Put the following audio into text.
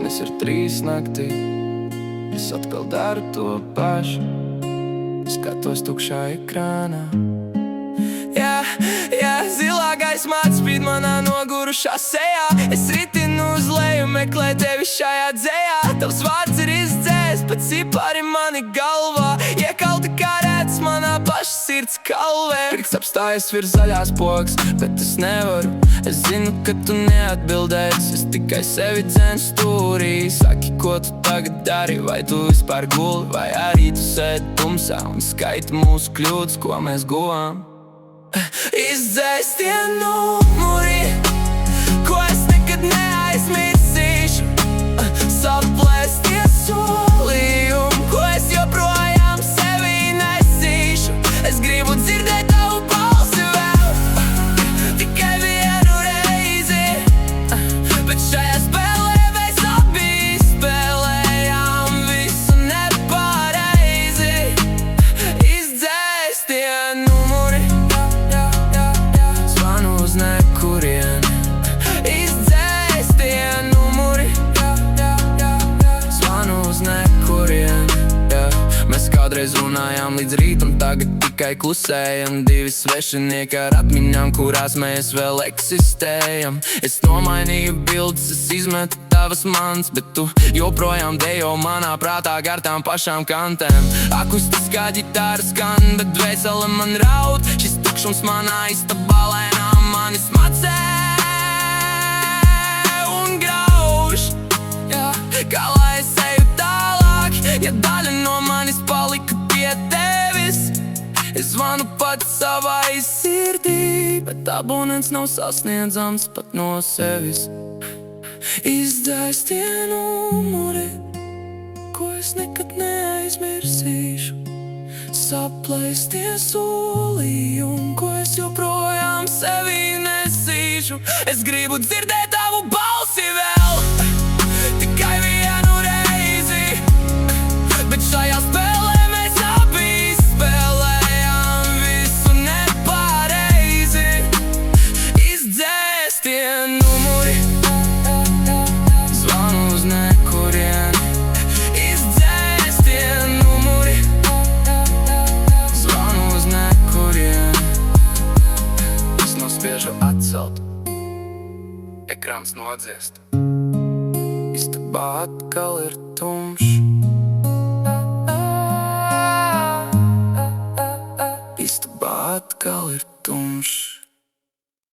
Naktsmainis ir 3 naktī. Es atkal daru to pašu, skatos tukšā ekrānā. Jā, zilā gaisma atspīd manā nogurušā sejā. Es ritinu uz leju, meklēju tevi šajā dzējā. Tavs vārds ir izdzēs, bet cipari mani galvā. Iekauti kā rēts manā paša sirds kalvē. Pirks apstājas virs zaļās pogas, bet es nevaru. Es zinu, ka tu neatbildēsi, es tikai sevi dzēnu stūrī. Saki, ko tu tagad dari, vai tu vispār guli, vai arī tu sēdi tumsā un skaiti mūsu kļūdas, ko mēs guvām. Izdzēs tie numuri, ko es nekad neaizmirsīšu. Saplēs tie solījumi, ko es joprojām sevī nesīšu. Es gribu dzirdēt tavu balsi vēl, tikai vienu reizi. Bet šajā spēlē mēs abi spēlējām visu nepareizi. Izdzēs tie numuri, zvanu uz nekurieni. Izdzēs tie numuri, zvanu uz nekurieni. Mēs kādreiz runājām līdz rītam, tagad tikai klusējam. 2 svešinieki ar atmiņām, kurās mēs vēl eksistējam. Es nomainīju bildes, es izmetu tavas mans, bet tu joprojām dejo manā prātā gar tām pašām kantēm. Akustiskā ģitāra skan, bet dvēsele man raud. Šis tukšums manā istabā lēnām mani smacē un grauž. Kā lai es eju tālāk, ja daļa no manis palika pie tevis. Es zvanu pats savai sirdī, bet abonents nav sasniedzams pat no sevis. Izdzēs tie numuri, ko es nekad neaizmirsīšu. Saplēs tie solījumi, ko es joprojām sevī nesīšu. Es gribu dzirdēt tavu balsi vēl, tikai vienu reizi. Bet šajā spēlē mēs abi spēlējām visu nepareizi. Izdzēs tie numuri, zvanu uz nekurieni. Izdzēs tie numuri, zvanu uz nekurieni. Es nospiežu atcelt, ekrāns nodziest. Istabā atkal ir tumšs. Istabā atkal ir tumšs.